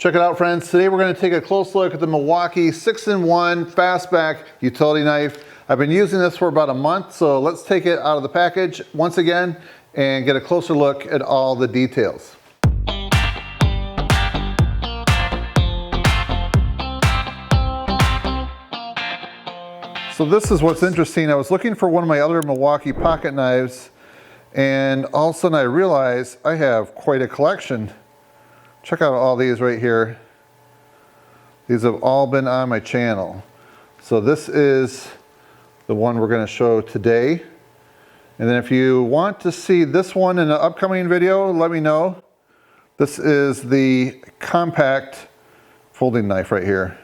Check it out, friends. Today we're going to take a close look at the Milwaukee 6-in-1 Fastback utility knife. I've been using this for about a month, so let's take it out of the package once again and get a closer look at all the details. So this is what's interesting. I was looking for one of my other Milwaukee pocket knives, and all of a sudden I realized I have quite a collection. Check out all these right here. These have all been on my channel. So this is the one we're going to show today. And then if you want to see this one in an upcoming video, let me know. This is the compact folding knife right here.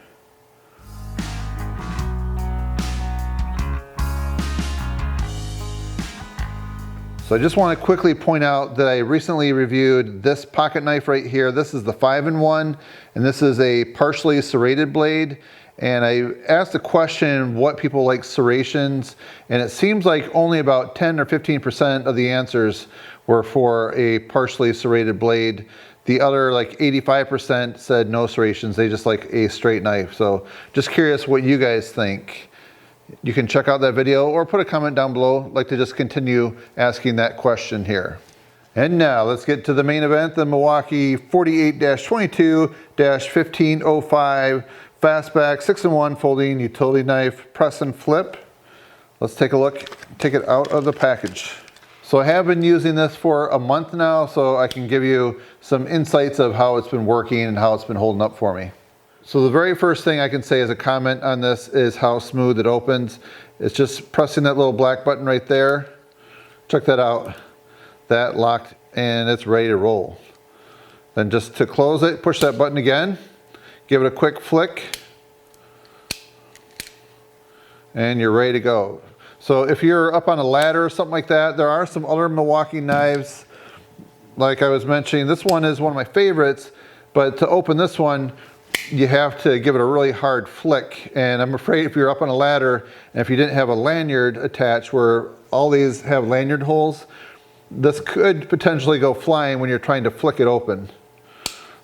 So I just want to quickly point out that I recently reviewed this pocket knife right here. This is the 5-in-1, and this is a partially serrated blade. And I asked a question, what people like serrations, and it seems like only about 10 or 15% of the answers were for a partially serrated blade. The other like 85% said no serrations, they just like a straight knife. So just curious what you guys think. You can check out that video or put a comment down below. I'd like to just continue asking that question here. And now let's get to the main event, the Milwaukee 48-22-1505 Fastback 6-in-1 folding utility knife, press and flip. Let's take a look, take it out of the package. So I have been using this for a month now, so I can give you some insights of how it's been working and how it's been holding up for me. So the very first thing I can say as a comment on this is how smooth it opens. It's just pressing that little black button right there. Check that out. That locked and it's ready to roll. Then just to close it, push that button again. Give it a quick flick. And you're ready to go. So if you're up on a ladder or something like that, there are some other Milwaukee knives. Like I was mentioning, this one is one of my favorites, but to open this one, you have to give it a really hard flick. And I'm afraid if you're up on a ladder and if you didn't have a lanyard attached where all these have lanyard holes, this could potentially go flying when you're trying to flick it open.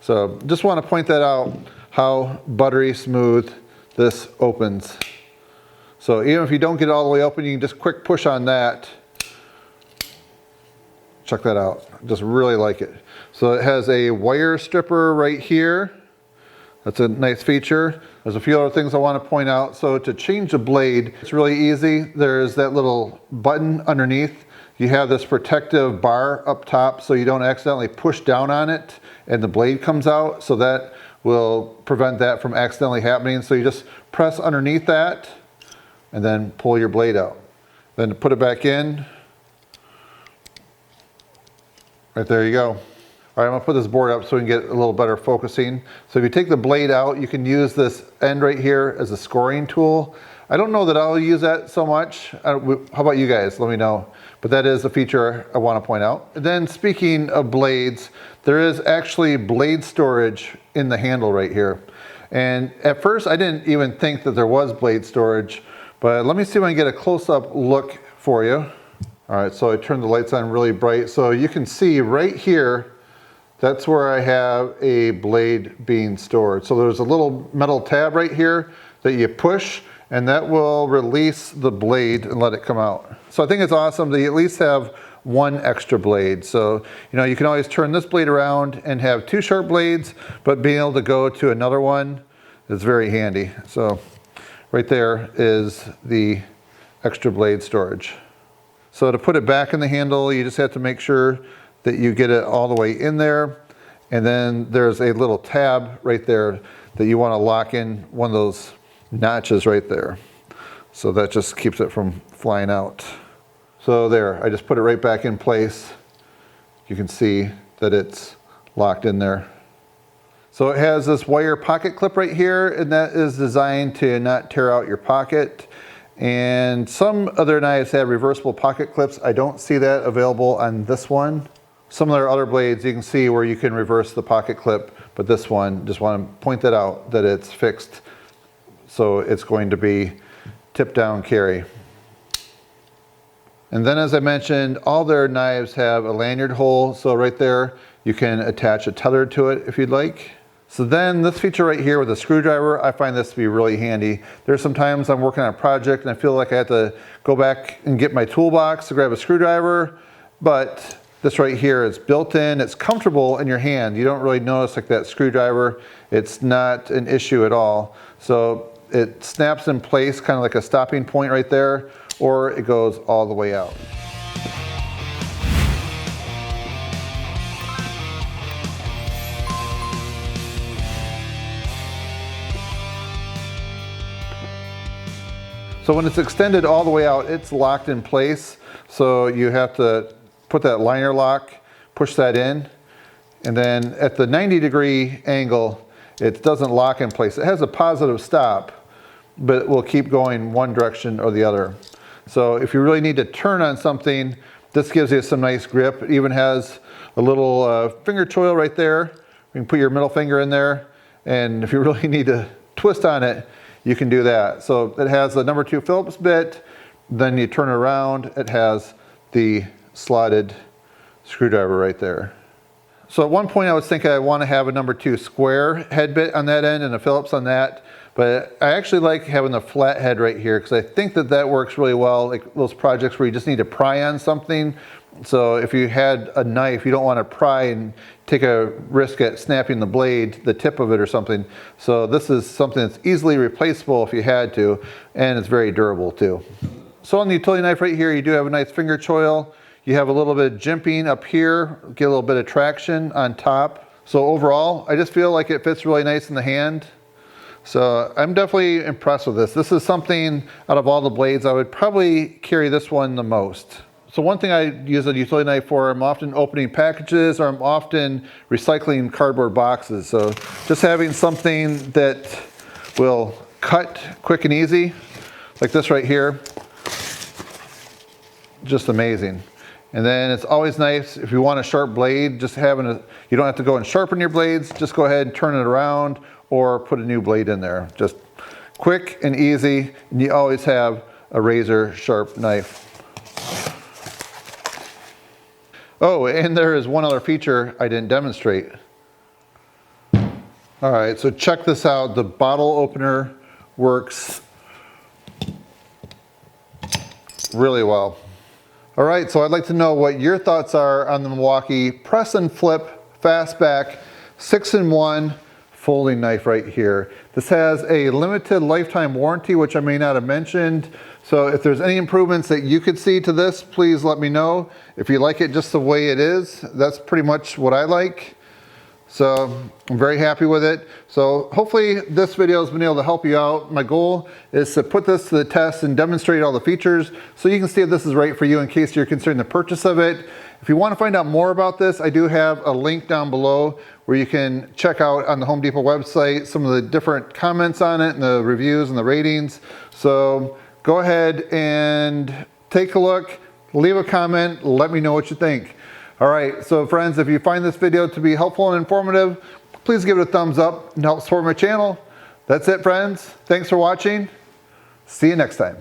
So just want to point that out, how buttery smooth this opens. So even if you don't get it all the way open, you can just quick push on that. Check that out. Just really like it. So it has a wire stripper right here. That's a nice feature. There's a few other things I want to point out. So to change the blade, it's really easy. There's that little button underneath. You have this protective bar up top so you don't accidentally push down on it and the blade comes out. So that will prevent that from accidentally happening. So you just press underneath that and then pull your blade out. Then to put it back in, right there you go. All right, I'm gonna put this board up so we can get a little better focusing. So if you take the blade out, you can use this end right here as a scoring tool. I don't know that I'll use that so much. How about you guys? Let me know. But that is a feature I want to point out. And then speaking of blades, there is actually blade storage in the handle right here. And at first I didn't even think that there was blade storage, but let me see if I can get a close-up look for you. All right, so I turned the lights on really bright. So you can see right here, that's where I have a blade being stored. So there's a little metal tab right here that you push and that will release the blade and let it come out. So I think it's awesome that you at least have one extra blade. So, you know, you can always turn this blade around and have two sharp blades, but being able to go to another one is very handy. So right there is the extra blade storage. So to put it back in the handle, you just have to make sure that you get it all the way in there. And then there's a little tab right there that you want to lock in one of those notches right there. So that just keeps it from flying out. So there, I just put it right back in place. You can see that it's locked in there. So it has this wire pocket clip right here, and that is designed to not tear out your pocket. And some other knives have reversible pocket clips. I don't see that available on this one. Some of their other blades you can see where you can reverse the pocket clip, but this one, just want to point that out that it's fixed. So it's going to be tip down carry. And then as I mentioned, all their knives have a lanyard hole. So right there, you can attach a tether to it if you'd like. So then this feature right here with a screwdriver, I find this to be really handy. There's some times I'm working on a project and I feel like I have to go back and get my toolbox to grab a screwdriver, but this right here is built in, it's comfortable in your hand. You don't really notice like that screwdriver, it's not an issue at all. So it snaps in place, kind of like a stopping point right there, or it goes all the way out. So when it's extended all the way out, it's locked in place. So you have to put that liner lock, push that in, and then at the 90-degree angle, it doesn't lock in place. It has a positive stop, but it will keep going one direction or the other. So if you really need to turn on something, this gives you some nice grip. It even has a little finger choil right there. You can put your middle finger in there, and if you really need to twist on it, you can do that. So it has the number 2 Phillips bit, then you turn it around, it has the slotted screwdriver right there. So at one point I was thinking I want to have a number 2 square head bit on that end and a Phillips on that, but I actually like having the flat head right here because I think that that works really well, like those projects where you just need to pry on something. So if you had a knife, you don't want to pry and take a risk at snapping the blade, the tip of it or something. So this is something that's easily replaceable if you had to, and it's very durable too. So on the utility knife right here, you do have a nice finger choil. You have a little bit of jimping up here, get a little bit of traction on top. So overall, I just feel like it fits really nice in the hand. So I'm definitely impressed with this. This is something out of all the blades, I would probably carry this one the most. So one thing I use a utility knife for, I'm often opening packages or I'm often recycling cardboard boxes. So just having something that will cut quick and easy, like this right here, just amazing. And then it's always nice if you want a sharp blade, just having a, you don't have to go and sharpen your blades, just go ahead and turn it around or put a new blade in there. Just quick and easy, and you always have a razor sharp knife. Oh, and there is one other feature I didn't demonstrate. All right, so check this out. The bottle opener works really well. All right, so I'd like to know what your thoughts are on the Milwaukee press and flip Fastback 6-in-1 folding knife right here. This has a limited lifetime warranty, which I may not have mentioned. So if there's any improvements that you could see to this, please let me know. If you like it just the way it is, that's pretty much what I like. So I'm very happy with it. So hopefully this video has been able to help you out. My goal is to put this to the test and demonstrate all the features so you can see if this is right for you in case you're considering the purchase of it. If you want to find out more about this, I do have a link down below where you can check out on the Home Depot website some of the different comments on it and the reviews and the ratings. So go ahead and take a look, leave a comment, let me know what you think. All right, so friends, if you find this video to be helpful and informative, please give it a thumbs up and help support my channel. That's it, friends. Thanks for watching. See you next time.